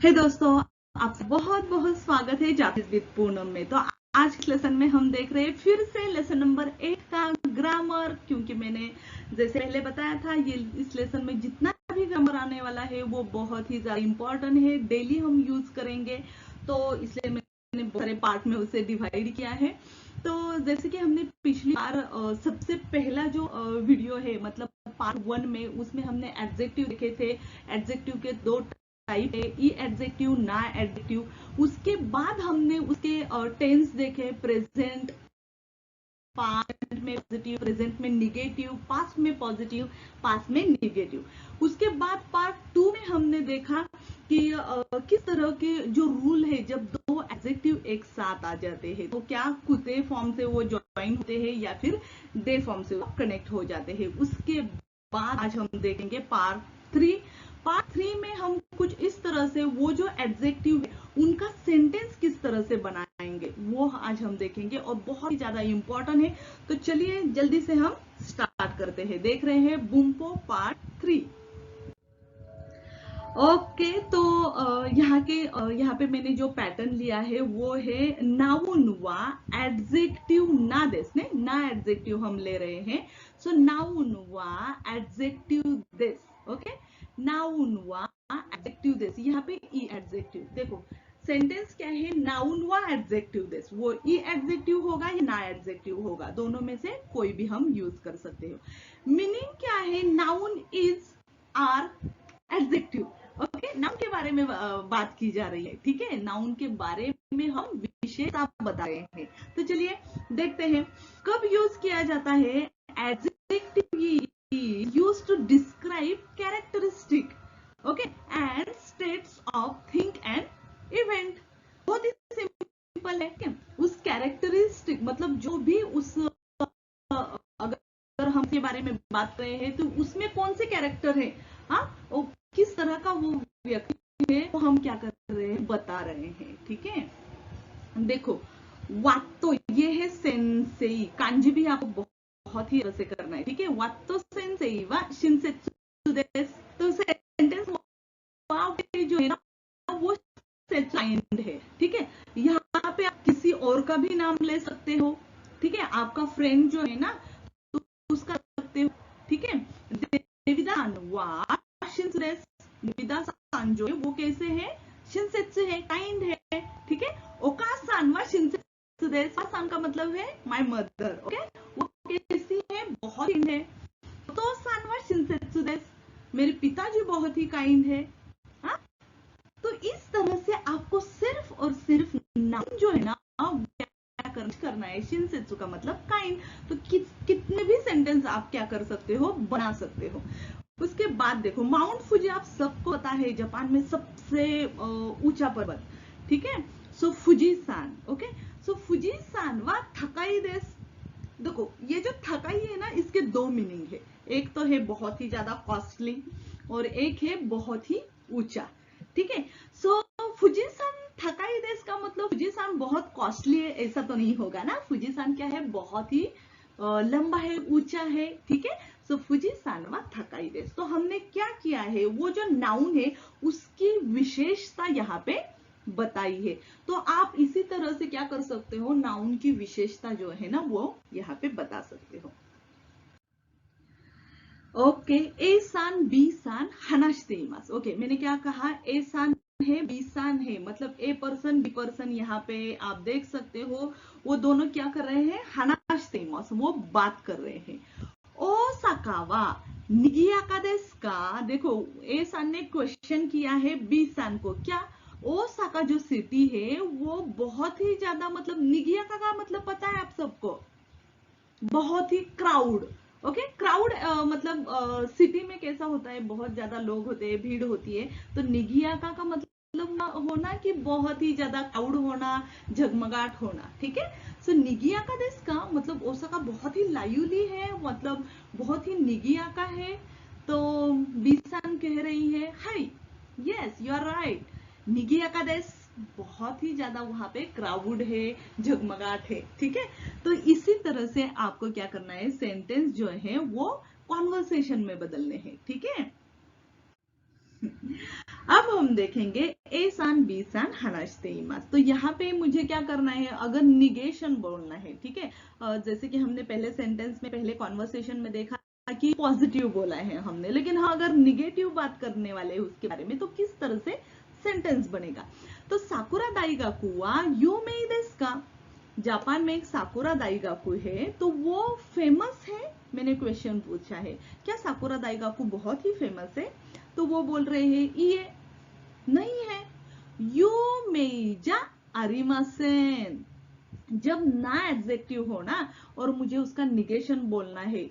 हे दोस्तों, आपका बहुत बहुत स्वागत है जापानीज विद पूनम में। तो आज के लेसन में हम देख रहे हैं फिर से लेसन नंबर 8 का ग्रामर। क्योंकि मैंने जैसे पहले बताया था, ये इस लेसन में जितना भी ग्रामर आने वाला है वो बहुत ही ज्यादा इंपॉर्टेंट है, डेली हम यूज करेंगे। तो इसलिए मैंने बहुत सारे पार्ट में उसे डिवाइड किया है। तो जैसे कि हमने पिछली बार सबसे पहला जो वीडियो है, मतलब पार्ट 1 में, उसमें हमने एडजेक्टिव देखे थे। एडजेक्टिव के दो टाइप है, ई एडजेक्टिव, ना एडजेक्टिव। उसके बाद हमने उसके टेंस देखे, प्रेजेंट, पास्ट में पॉजिटिव, प्रेजेंट में निगेटिव, पास्ट में पॉजिटिव, पास्ट में निगेटिव। उसके बाद पार्ट 2 में हमने देखा कि किस तरह के जो रूल है, जब दो एडजेक्टिव एक साथ आ जाते हैं तो क्या कुते फॉर्म से वो ज्वाइन होते हैं या फिर दे फॉर्म से वो कनेक्ट हो जाते हैं। उसके बाद आज हम देखेंगे पार्ट 3। पार्ट 3 में हम कुछ इस तरह से वो जो एडजेक्टिव है उनका सेंटेंस किस तरह से बनाएंगे वो आज हम देखेंगे, और बहुत ही ज्यादा इंपॉर्टेंट है। तो चलिए जल्दी से हम स्टार्ट करते हैं। देख रहे हैं बुम्पो पार्ट 3। ओके, तो यहाँ पे मैंने जो पैटर्न लिया है वो है नाउन वा एडजेक्टिव ना देस ने, ना एडजेक्टिव हम ले रहे हैं। सो नाउन वा एडजेक्टिव दिस। ओके, नाउन वा एडजेक्टिव दिस, यहाँ पे ई एडजेक्टिव। देखो सेंटेंस क्या है, नाउन वा एडजेक्टिव दिस, वो ई एडजेक्टिव होगा या ना एडजेक्टिव होगा, दोनों में से कोई भी हम यूज कर सकते हो। मीनिंग क्या है, noun is or adjective. Okay, noun के बारे में बात की जा रही है, ठीक है। नाउन के बारे में हम विशेषता बता रहे हैं। तो चलिए देखते हैं कब यूज किया जाता है। Adjective use to describe characteristic, okay, and states of thing and event. बहुत ही सिंपल है क्या? उस कैरेक्टरिस्टिक मतलब जो भी उस अगर हम के बारे में बात कर रहे हैं तो उसमें कौन से कैरेक्टर है, हाँ, किस तरह का वो व्यक्ति है, वो हम क्या कर रहे हैं, बता रहे हैं, ठीक है। देखो वात्तो, ये है सेंसेई, कांजी भी आपको बहुत ही से करना है, ठीक है। वात्तो सेंसेई वा शिनसेत्सु देस। तो सेंटेंस जो है ना वो सेटलाइंड है, ठीक है। यहाँ पे आप किसी और का भी नाम ले सकते हो, ठीक है। आपका फ्रेंड जो है ना तो उसका सकते हो, ठीक है। देविदान वा शिनसेत्सु, देविदा सान जो है वो कैसे है, शिनसेत्सु है, काइंड है, ठीक है। ओकासान वा शिनसेत्सु देस, ओकासान का मतलब है माय मदर, ओके। वो कैसी है, बहुत काइंड है। तो सान वा शिनसेत्सु देस, मेरे पिताजी बहुत ही काइंड है। हाँ, तो इस तरह से आपको सिर्फ और सिर्फ नाउन जो है ना करना है। शिनसेत्सु का मतलब काइंड। तो कितने भी सेंटेंस आप क्या कर सकते हो, बना सकते हो। उसके बाद देखो माउंट फुजी, आप सबको पता है जापान में सबसे ऊंचा पर्वत, ठीक है। सो फुजी सान, ओके। सो फुजी सान वा थकाई देस। देखो ये जो थकाई है ना, इसके दो मीनिंग है। एक तो है बहुत ही ज्यादा कॉस्टली और एक है बहुत ही ऊंचा, ठीक है। सो फुजीसान थकाई देस का मतलब फुजीसान बहुत कॉस्टली है ऐसा तो नहीं होगा ना। फुजीसान क्या है, बहुत ही लंबा है, ऊंचा है, ठीक है। सो फुजीसान वा थकाई देस। तो हमने क्या किया है, वो जो नाउन है उसकी विशेषता यहाँ पे बताई है। तो आप इसी तरह से क्या कर सकते हो, नाउन की विशेषता जो है ना वो यहाँ पे बता सकते हो। ओके, ए सान बी सान हानाशिते इमासु। ओके, मैंने क्या कहा, ए सान है, बी सान है, मतलब ए पर्सन बी पर्सन, यहाँ पे आप देख सकते हो वो दोनों क्या कर रहे हैं, हानाशिते इमासु, वो बात कर रहे हैं। ओसाका वा निगियाका देसु का। देखो ए सान ने क्वेश्चन किया है बी सान को, क्या ओसाका जो सिटी है वो बहुत ही ज्यादा, मतलब निगियाका का मतलब पता है आप सबको, बहुत ही क्राउड। ओके, क्राउड मतलब सिटी में कैसा होता है, बहुत ज्यादा लोग होते हैं, भीड़ होती है। तो निगियाका का मतलब होना कि बहुत ही ज्यादा क्राउड होना, झगमगाट होना, ठीक है। सो निगियाका देस का मतलब ओसाका बहुत ही लाइवली है, मतलब बहुत ही निगियाका है। तो बीसान कह रही है हाय, यस यू आर राइट, निगियाका देस, बहुत ही ज्यादा वहां पे क्राउड है, झगमगाट है, ठीक है। तो इसी तरह से आपको क्या करना है, सेंटेंस जो है वो कॉन्वर्सेशन में बदलने हैं, ठीक है। अब हम देखेंगे ए सान बी सान हनाशते इमास। तो यहाँ पे मुझे क्या करना है, अगर निगेशन बोलना है, ठीक है, जैसे कि हमने पहले सेंटेंस में, पहले कॉन्वर्सेशन में देखा कि पॉजिटिव बोला है हमने, लेकिन हाँ अगर निगेटिव बात करने वाले हैं उसके बारे में तो किस तरह से सेंटेंस बनेगा। तो साकुरा दाइगाकू वा यूमेई देसु का। जापान में एक साकुरा दाइगाकू है, तो वो फेमस है। मैंने क्वेश्चन पूछा है क्या साकुरा दाइगाकू बहुत ही फेमस है, तो वो बोल रहे हैं ये नहीं है, यूमेइजा आरिमासेन। जब ना एडजेक्टिव हो ना और मुझे उसका निगेशन बोलना है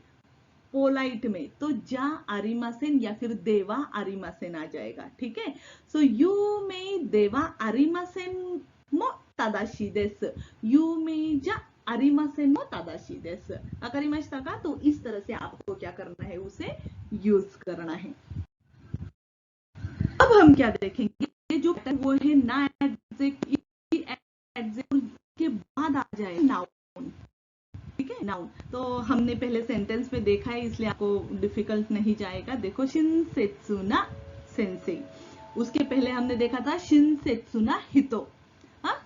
पोलाइट में, तो जा आरिमासेन या फिर देवा आरिमासेन आ जाएगा, ठीक है। सो यूमेई देवा आरिमासेन मो तादाशी देसु, यूमेई जा आरिमासेन मो तादाशी देसु। वकारिमाशिता का? तो इस तरह से आपको क्या करना है, उसे यूज करना है। अब हम क्या देखेंगे, जो वो है ना एडजेक्टिव के बाद आ जाए नाउन, ठीक है, नाउन। तो हमने पहले सेंटेंस में देखा है इसलिए आपको डिफिकल्ट नहीं जाएगा। देखो शिनसेत्सुना सेंसेई, उसके पहले हमने देखा था शिनसेत्सुना हितो,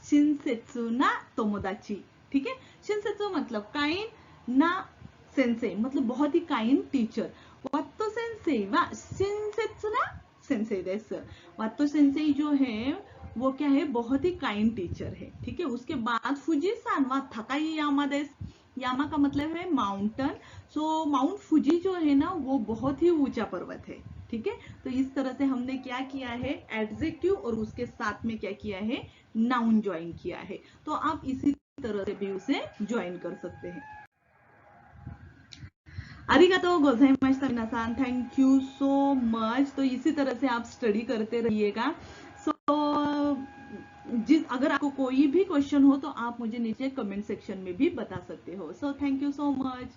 शिनसेत्सुना तोमोदाची, ठीक है। शिनसेत्सु मतलब काइंड, ना सेंसेई मतलब बहुत ही काइंड टीचर। वात्तो सेंसेई वा शिनसेत्सुना सेंसेई देसु। वात्तो सेंसेई जो है वो क्या है, बहुत ही काइंड टीचर है, ठीक है। उसके बाद फुजी-सान वा थाकाई यामा देसु। यामा का मतलब है माउंटेन। सो माउंट फुजी जो है ना वो बहुत ही ऊंचा पर्वत है, ठीक है। तो इस तरह से हमने क्या किया है, एडजेक्टिव और उसके साथ में क्या किया है, नाउन ज्वाइन किया है। तो आप इसी तरह से भी उसे ज्वाइन कर सकते हैं। आरिगातो गोजाइमाशिता मिनासान, थैंक यू सो मच। तो इसी तरह से आप स्टडी करते रहिएगा। अगर आपको कोई भी क्वेश्चन हो तो आप मुझे नीचे कमेंट सेक्शन में भी बता सकते हो। So thank you so much.